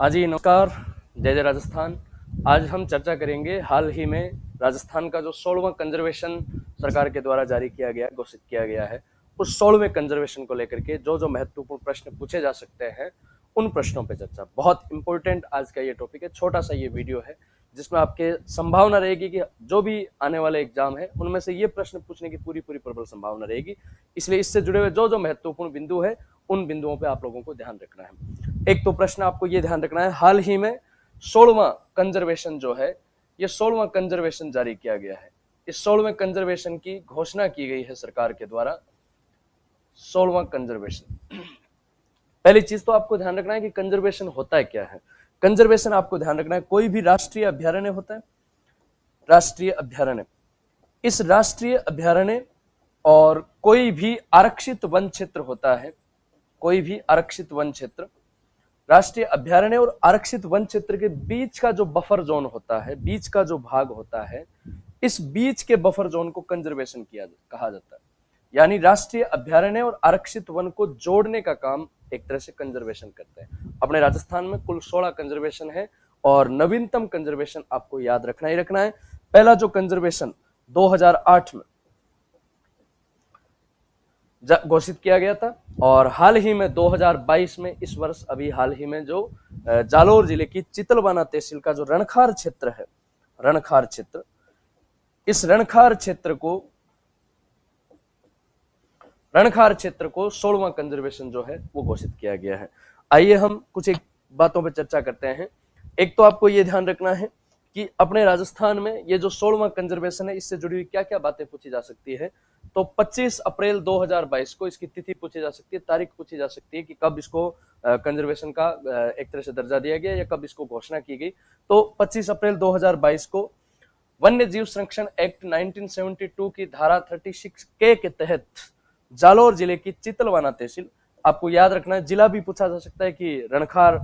हाँ जी, नमस्कार। जय जय राजस्थान। आज हम चर्चा करेंगे हाल ही में राजस्थान का जो 16वां कंजर्वेशन सरकार के द्वारा जारी किया गया, घोषित किया गया है, उस 16वें कंजर्वेशन को लेकर के जो महत्वपूर्ण प्रश्न पूछे जा सकते हैं, उन प्रश्नों पे चर्चा। बहुत इंपॉर्टेंट आज का ये टॉपिक है। छोटा सा ये वीडियो है जिसमें आपके संभावना रहेगी कि जो भी आने वाले एग्जाम है उनमें से ये प्रश्न पूछने की पूरी प्रबल संभावना रहेगी। इसलिए इससे जुड़े हुए जो महत्वपूर्ण बिंदु है उन बिंदुओं पे आप लोगों को ध्यान रखना है। एक तो प्रश्न आपको ये ध्यान रखना है, हाल ही में 16वां कंजर्वेशन जो है, ये 16वां कंजर्वेशन जारी किया गया है। इस 16वें कंजर्वेशन की घोषणा की गई है सरकार के द्वारा। 16वां कंजर्वेशन, पहली चीज तो आपको ध्यान रखना है कि कंजर्वेशन होता है क्या है। कंजर्वेशन आपको ध्यान रखना है, कोई भी राष्ट्रीय अभ्यारण्य होता है, राष्ट्रीय अभ्यारण्य, इस राष्ट्रीय अभ्यारण्य और कोई भी आरक्षित वन क्षेत्र होता है, कोई भी आरक्षित वन क्षेत्र, राष्ट्रीय अभ्यारण्य और आरक्षित वन क्षेत्र के बीच का जो बफर जोन होता है, बीच का जो भाग होता है, इस बीच के बफर जोन को कंजर्वेशन कहा जाता है। यानी राष्ट्रीय अभ्यारण्य और आरक्षित वन को जोड़ने का काम एक तरह से कंजर्वेशन करते हैं। अपने राजस्थान में कुल 16 कंजर्वेशन है और नवीनतम कंजर्वेशन आपको याद रखना ही रखना है। पहला जो कंजर्वेशन 2008 में घोषित किया गया था और हाल ही में 2022 में, इस वर्ष अभी हाल ही में जो जालोर जिले की चितलवाना तहसील का जो रणखार क्षेत्र है, रणखार क्षेत्र, इस रणखार क्षेत्र को 16वां कंजर्वेशन जो है वो घोषित किया गया है। आइए हम कुछ एक बातों पर चर्चा करते हैं। एक तो आपको ये ध्यान रखना है कि अपने राजस्थान में ये जो 16वां कंजर्वेशन है, इससे जुड़ी हुई क्या क्या बातें पूछी जा सकती है। तो 25 अप्रैल 2022 को इसकी तिथि पूछी जा सकती है, तारीख पूछी जा सकती है कि कब इसको कंजर्वेशन का एक तरह से दर्जा दिया गया या कब इसको घोषणा की गई। तो 25 अप्रैल 2022 को वन्य जीव संरक्षण एक्ट 1972 की धारा 36K के तहत जालोर जिले की चितलवाना तहसील, आपको याद रखना है जिला भी पूछा जा सकता है कि रणखार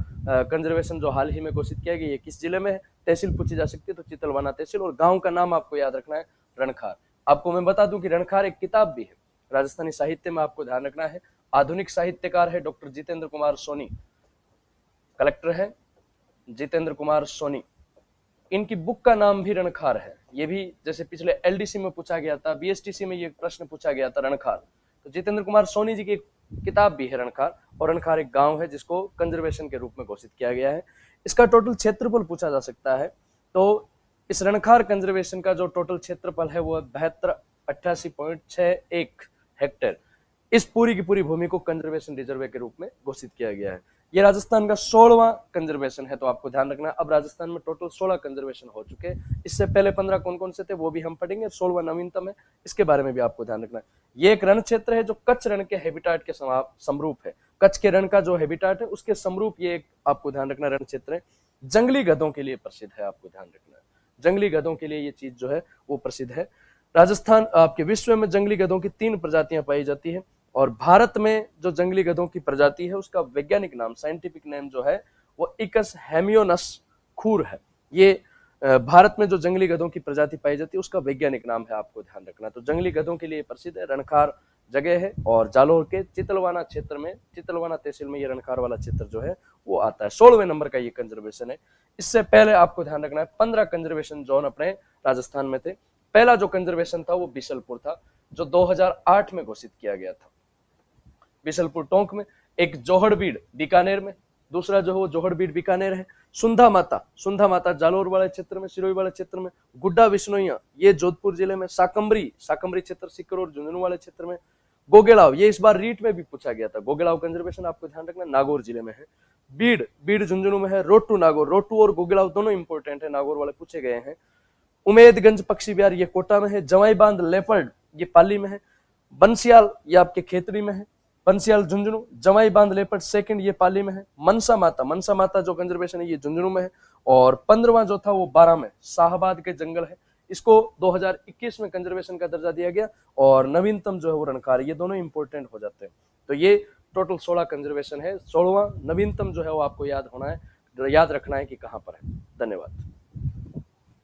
कंजर्वेशन जो हाल ही में घोषित किया गया ये किस जिले में है, तहसील पूछी जा सकती है तो चितलवाना तहसील, और गांव का नाम आपको याद रखना है रणखार। आपको मैं बता दूं कि रणखार एक किताब भी है राजस्थानी साहित्य में, आपको ध्यान रखना है। आधुनिक साहित्यकार है डॉक्टर जितेंद्र कुमार सोनी, कलेक्टर है जितेंद्र कुमार सोनी, इनकी बुक का नाम भी रणखार है। ये भी जैसे पिछले एलडीसी में पूछा गया था, बीएसटीसी में ये प्रश्न पूछा गया था रणखार, तो जितेंद्र कुमार सोनी जी की एक किताब भी है रणखार, और रणखार एक गांव है जिसको कंजर्वेशन के रूप में घोषित किया गया है। इसका टोटल क्षेत्रफल पूछा जा सकता है, तो इस रणखार कंजर्वेशन का जो टोटल क्षेत्रफल है वो 7288.61 हेक्टेयर। इस पूरी की पूरी भूमि को कंजर्वेशन रिजर्व के रूप में घोषित किया गया है। ये राजस्थान का 16वां कंजर्वेशन है, तो आपको ध्यान रखना है। अब राजस्थान में टोटल 16 कंजर्वेशन हो चुके हैं। इससे पहले 15 कौन कौन से थे वो भी हम पढ़ेंगे। 16वां नवीनतम है, इसके बारे में भी आपको ध्यान रखना है। ये एक रण क्षेत्र है जो कच्छ रण के हैबिटाट के समरूप है। कच्छ के रण का जो हैबिटाट है उसके समरूप ये एक, आपको ध्यान रखना, रण क्षेत्र है। जंगली गधों के लिए प्रसिद्ध है, आपको ध्यान रखना है। जंगली गधों के लिए ये चीज जो है वो प्रसिद्ध है। राजस्थान, आपके विश्व में जंगली गधों की 3 प्रजातियां पाई जाती है और भारत में जो जंगली गधों की प्रजाति है उसका वैज्ञानिक नाम, साइंटिफिक नेम जो है वो इकस हेमियोनस खूर है। ये भारत में जो जंगली गधों की प्रजाति पाई जाती है उसका वैज्ञानिक नाम है, आपको ध्यान रखना। तो जंगली गधों के लिए प्रसिद्ध है, रणखार जगह है और जालोर के चितलवाना क्षेत्र में, चितलवाना तहसील में ये रणखार वाला क्षेत्र जो है वो आता है। 16वें नंबर का ये कंजर्वेशन है। इससे पहले आपको ध्यान रखना है 15 कंजर्वेशन जोन अपने राजस्थान में थे। पहला जो कंजर्वेशन था वो बिशलपुर था, जो 2008 में घोषित किया गया था। बिशलपुर टोंक में, एक जोहड़बीड़ बीकानेर में, दूसरा जो है वो जोहड़बीड़ बीकानेर है। सुंधा माता जालोर वाले क्षेत्र में, सिरोही वाले क्षेत्र में, गुड्डा विश्नोइया ये जोधपुर जिले में, साकंबरी क्षेत्र सीकर और झुंझुनू वाले क्षेत्र में, गोगेलाव, ये इस बार रीट में भी पूछा गया था, गोगेलाव कंजर्वेशन आपको ध्यान रखना नागौर जिले में है। बीड़ झुंझुनू में है। रोटू नागौर, रोटू और गोगेलाव दोनों इंपोर्टेंट है, नागौर वाले पूछे गए हैं। उमेदगंज पक्षी विहार ये कोटा में है। जवाई बांध लेपर्ड ये पाली में है। बंसियाल ये आपके खेतड़ी में है, बंसियाल झुंझुनू। जवाई बांध लेपर्ड सेकंड ये पाली में है। मनसा माता जो कंजर्वेशन है ये झुंझुनू में है। और 15वां जो था वो 12 में शाहबाद के जंगल है, इसको 2021 में कंजर्वेशन का दर्जा दिया गया। और नवीनतम जो है वो रणखार, ये दोनों इंपोर्टेंट हो जाते हैं। तो ये टोटल 16 कंजर्वेशन है। 16वां नवीनतम जो है वो आपको याद रखना है कि कहां पर है। धन्यवाद।